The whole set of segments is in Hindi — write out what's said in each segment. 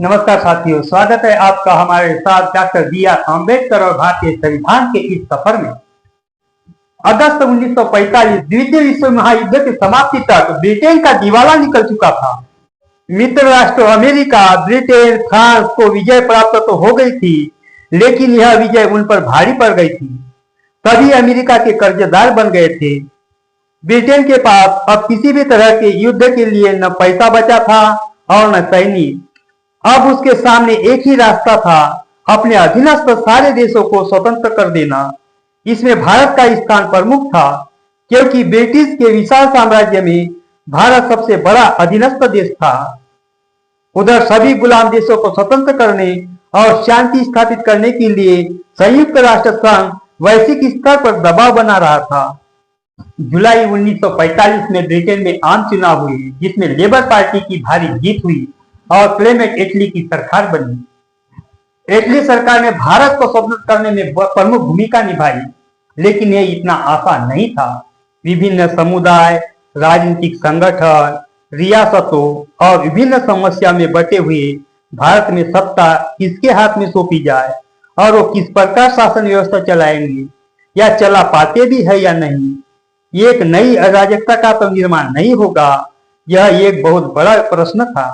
नमस्कार साथियों, स्वागत है आपका हमारे साथ डॉक्टर बी.आर. आम्बेडकर और भारतीय संविधान के इस सफर में। अगस्त 1945 द्वितीय विश्व महायुद्ध की समाप्ति तक ब्रिटेन का दिवाला निकल चुका था। मित्र राष्ट्र अमेरिका, ब्रिटेन, फ्रांस को विजय प्राप्त तो हो गई थी, लेकिन यह विजय उन पर भारी पड़ गई थी। सभी अमेरिका के कर्जदार बन गए थे। ब्रिटेन के पास अब किसी भी तरह के युद्ध के लिए न पैसा बचा था और न सैनिक। अब उसके सामने एक ही रास्ता था, अपने अधीनस्थ सारे देशों को स्वतंत्र कर देना। इसमें भारत का स्थान प्रमुख था, क्योंकि ब्रिटिश के विशाल साम्राज्य में भारत सबसे बड़ा अधीनस्थ देश था। उधर सभी गुलाम देशों को स्वतंत्र करने और शांति स्थापित करने के लिए संयुक्त राष्ट्र संघ वैश्विक स्तर पर दबाव बना रहा था। जुलाई 1945 में ब्रिटेन में आम चुनाव हुए, जिसमें लेबर पार्टी की भारी जीत हुई और क्लेमेंट एटली की सरकार बनी। एटली सरकार ने भारत को स्वतंत्र करने में प्रमुख भूमिका निभाई, लेकिन यह इतना आसान नहीं था। विभिन्न समुदाय, राजनीतिक संगठन, रियासतों और विभिन्न समस्या में बटे हुए भारत में सत्ता किसके हाथ में सौंपी जाए और वो किस प्रकार शासन व्यवस्था चलाएंगे या चला पाते भी है या नहीं, ये एक नई अराजकता का तो निर्माण नहीं होगा। यह एक बहुत बड़ा प्रश्न था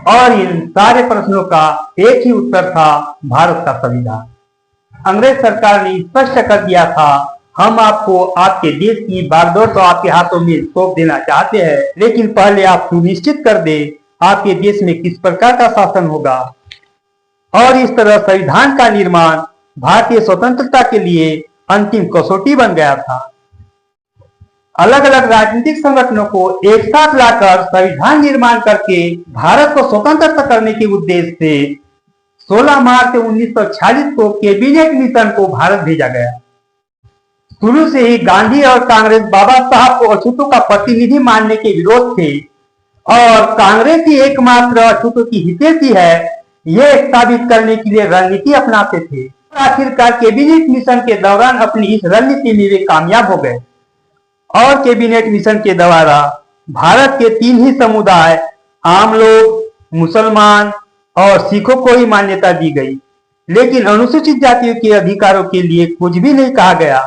और इन सारे प्रश्नों का एक ही उत्तर था, भारत का संविधान। अंग्रेज सरकार ने स्पष्ट कर दिया था, हम आपको आपके देश की बागडोर तो आपके हाथों में सौंप देना चाहते हैं, लेकिन पहले आप सुनिश्चित कर दे आपके देश में किस प्रकार का शासन होगा। और इस तरह संविधान का निर्माण भारतीय स्वतंत्रता के लिए अंतिम कसौटी बन गया था। अलग अलग राजनीतिक संगठनों को एक साथ लाकर संविधान निर्माण करके भारत को स्वतंत्र करने के उद्देश्य से 16 मार्च 1946 को कैबिनेट मिशन को भारत भेजा गया। शुरू से ही गांधी और कांग्रेस बाबा साहब को अछूतों का प्रतिनिधि मानने के विरोध थे और कांग्रेस ही एकमात्र अछूतों की हितैषी है, यह साबित करने के लिए रणनीति अपनाते थे। आखिरकार कैबिनेट मिशन के दौरान अपनी इस रणनीति में वे कामयाब हो गए और कैबिनेट मिशन के द्वारा भारत के 3 ही समुदाय, आम लोग, मुसलमान और सिखों को ही मान्यता दी गई, लेकिन अनुसूचित जातियों के अधिकारों के लिए कुछ भी नहीं कहा गया।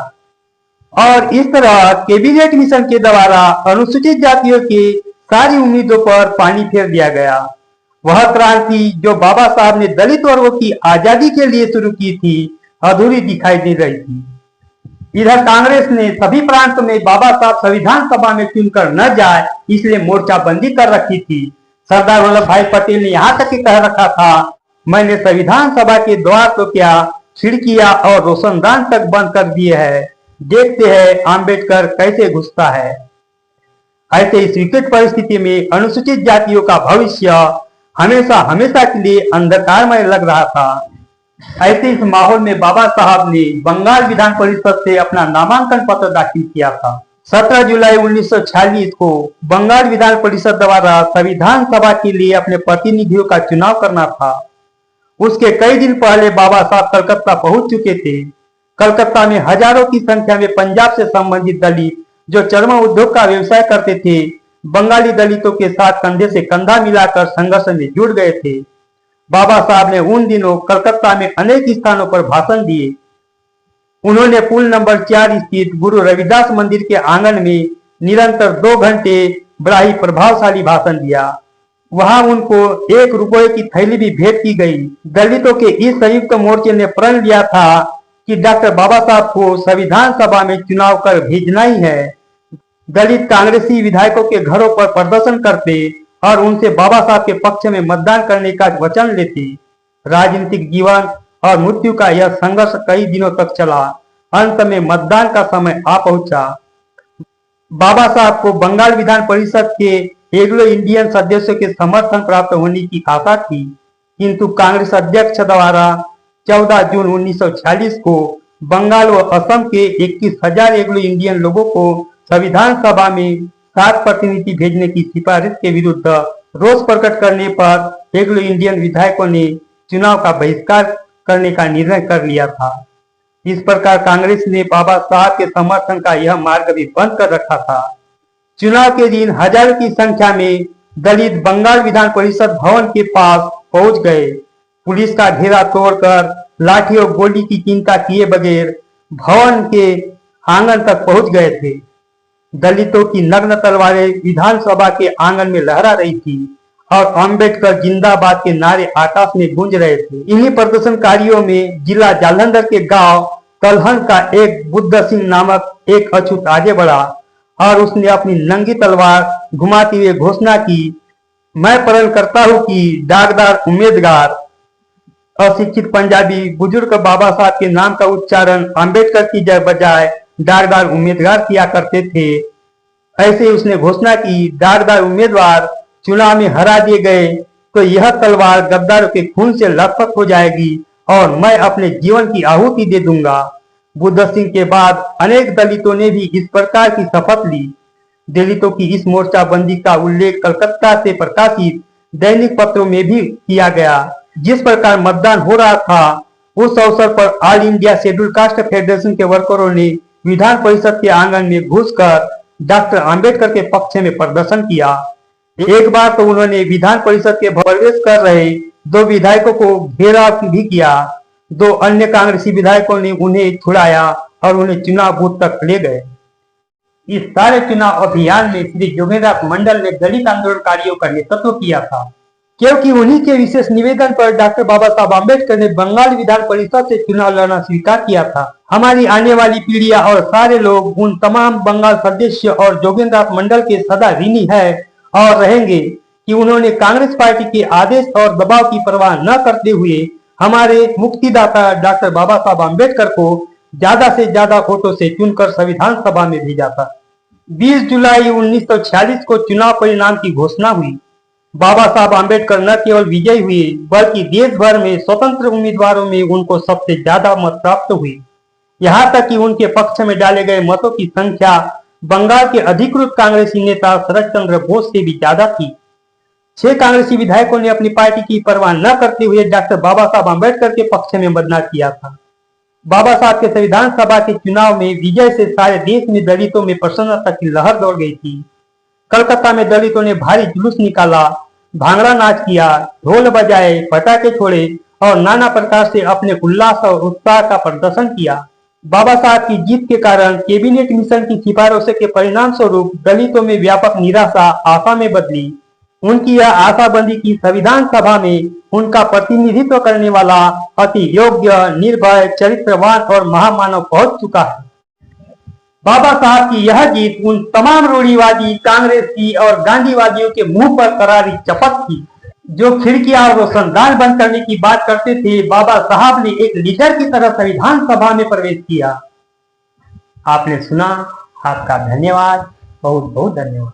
और इस तरह कैबिनेट मिशन के द्वारा अनुसूचित जातियों के सारी उम्मीदों पर पानी फेर दिया गया। वह क्रांति जो बाबा साहब ने दलित वर्गों की आजादी के लिए शुरू की थी, अधूरी दिखाई दे रही थी। इधर कांग्रेस ने सभी प्रांतों में बाबा साहब संविधान सभा में चुनकर न जाए, इसलिए मोर्चाबंदी कर रखी थी। सरदार वल्लभ भाई पटेल ने यहाँ तक कह रखा था, मैंने संविधान सभा के द्वार तो क्या, खिड़कियां और रोशनदान तक बंद कर दिए हैं, देखते हैं आम्बेडकर कैसे घुसता है। ऐसे इस विकट परिस्थिति में अनुसूचित जातियों का भविष्य हमेशा हमेशा के लिए अंधकारमय लग रहा था। ऐसे इस माहौल में बाबा साहब ने बंगाल विधान परिषद से अपना नामांकन पत्र दाखिल किया था। 17 जुलाई 1946 को बंगाल विधान परिषद द्वारा संविधान सभा के लिए अपने प्रतिनिधियों का चुनाव करना था। उसके कई दिन पहले बाबा साहब कलकत्ता पहुंच चुके थे। कलकत्ता में हजारों की संख्या में पंजाब से संबंधित दलित जो चर्म उद्योग का व्यवसाय करते थे, बंगाली दलितों के साथ कंधे से कंधा मिलाकर संघर्ष में जुड़ गए थे। बाबा साहब ने उन दिनों कलकत्ता में अनेक स्थानों पर भाषण दिए। उन्होंने पुल नंबर 4 स्थित गुरु रविदास मंदिर के आंगन में निरंतर 2 घंटे बड़ा ही प्रभावशाली भाषण दिया। वहां उनको 1 रुपये की थैली भी भेंट की गई। दलितों के इस संयुक्त मोर्चे ने प्रण लिया था कि डॉक्टर बाबा साहब को संविधान सभा में चुनाव कर भेजना ही है। दलित कांग्रेसी विधायकों के घरों पर प्रदर्शन करते और उनसे बाबा साहब के पक्ष में मतदान करने का वचन लेते। राजनीतिक जीवन और मृत्यु का यह संघर्ष कई दिनों तक चला। अंत में मतदान का समय आ पहुंचा। बाबा साहब को बंगाल विधान परिषद के एग्लो इंडियन सदस्यों के समर्थन प्राप्त होने की आशा थी, किंतु कांग्रेस अध्यक्ष द्वारा 14 जून 1946 को बंगाल व असम के 21,000 एग्लो इंडियन लोगों को संविधान सभा में 7 प्रतिनिधि भेजने की सिफारिश के विरुद्ध रोष प्रकट करने पर एग्लो इंडियन विधायकों ने चुनाव का बहिष्कार करने का निर्णय कर लिया था। इस प्रकार कांग्रेस ने बाबा साहब के समर्थन का यह मार्ग भी बंद कर रखा था। चुनाव के दिन हजारों की संख्या में दलित बंगाल विधान परिषद भवन के पास पहुंच गए। पुलिस का घेरा तोड़कर लाठी और गोली की चिंता किए बगैर भवन के आंगन तक पहुंच गए थे। दलितों की नग्न तलवारें विधानसभा के आंगन में लहरा रही थी और अम्बेडकर जिंदाबाद के नारे आकाश में गूंज रहे थे। इन्हीं प्रदर्शनकारियों में जिला जालंधर के गांव तलहन का एक बुद्ध सिंह नामक एक अछूत आगे बढ़ा और उसने अपनी नंगी तलवार घुमाते हुए घोषणा की, मैं प्रण करता हूं कि दागदार उम्मीदवार। अशिक्षित पंजाबी बुजुर्ग बाबा साहब के नाम का उच्चारण अम्बेडकर की बजाय दागदार उम्मीदवार किया करते थे। ऐसे उसने घोषणा की, दागदार उम्मीदवार चुनाव में हरा दिए गए तो यह तलवार गद्दारों के खून से लथपथ हो जाएगी और मैं अपने जीवन की आहुति दे दूंगा। बुद्ध सिंह के बाद अनेक दलितों ने भी इस प्रकार की शपथ ली। दलितों की इस मोर्चाबंदी का उल्लेख कलकत्ता से प्रकाशित दैनिक पत्रों में भी किया गया। जिस प्रकार मतदान हो रहा था उस अवसर पर all India schedule caste federation के वर्करों ने विधान परिषद के आंगन में घुसकर डॉक्टर आम्बेडकर के पक्ष में प्रदर्शन किया। एक बार तो उन्होंने विधान परिषद के प्रवेश कर रहे 2 विधायकों को घेराव भी किया। 2 अन्य कांग्रेसी विधायकों ने उन्हें छुड़ाया और उन्हें चुनाव बूथ तक ले गए। इस सारे चुनाव अभियान में श्री जोगेंद्रनाथ मंडल ने दलित आंदोलनकारियों का नेतृत्व किया था, क्योंकि उन्हीं के विशेष निवेदन पर डॉक्टर बाबा साहब आम्बेडकर ने बंगाल विधान परिषद से चुनाव लड़ना स्वीकार किया था। हमारी आने वाली पीढ़ियां और सारे लोग उन तमाम बंगाल सदस्य और जोगेंद्रनाथ मंडल के सदा ऋणी है और रहेंगे कि उन्होंने कांग्रेस पार्टी के आदेश और दबाव की परवाह न करते हुए हमारे मुक्तिदाता डॉक्टर बाबा साहब आम्बेडकर को ज्यादा से ज्यादा वोटों से चुनकर संविधान सभा में भेजा था। 20 जुलाई 1946 को चुनाव परिणाम की घोषणा हुई। बाबा साहब आम्बेडकर न केवल विजयी हुए बल्कि देश भर में स्वतंत्र उम्मीदवारों में उनको सबसे ज्यादा मत प्राप्त हुए। यहाँ तक कि उनके पक्ष में डाले गए मतों की संख्या बंगाल के अधिकृत कांग्रेसी नेता शरद चंद्र बोस से भी ज्यादा थी। 6 कांग्रेसी विधायकों ने अपनी पार्टी की परवाह न करते हुए डॉक्टर बाबा साहब आम्बेडकर के पक्ष में मतदान किया था। बाबा साहब के संविधान सभा के चुनाव में विजय से सारे देश में दलितों में प्रसन्नता की लहर दौड़ गई थी। कलकत्ता में दलितों ने भारी जुलूस निकाला, भांगड़ा नाच किया, ढोल बजाए, पटाखे छोड़े और नाना प्रकार से अपने उल्लास और उत्साह का प्रदर्शन किया। बाबा साहब की जीत के कारण कैबिनेट मिशन की सिफारिशों के परिणाम स्वरूप दलितों में व्यापक निराशा आशा में बदली। उनकी यह आशाबंदी की संविधान सभा में उनका प्रतिनिधित्व करने वाला अति योग्य, निर्भय, चरित्रवान और महामानव पहुंच चुका है। बाबा साहब की यह जीत उन तमाम रूढ़िवादी, कांग्रेसी और गांधीवादियों के मुंह पर करारी चपत थी जो खिड़कियां और रोशनदान बंद करने की बात करते थे। बाबा साहब ने एक लीडर की तरह संविधान सभा में प्रवेश किया। आपने सुना, आपका धन्यवाद, बहुत बहुत धन्यवाद।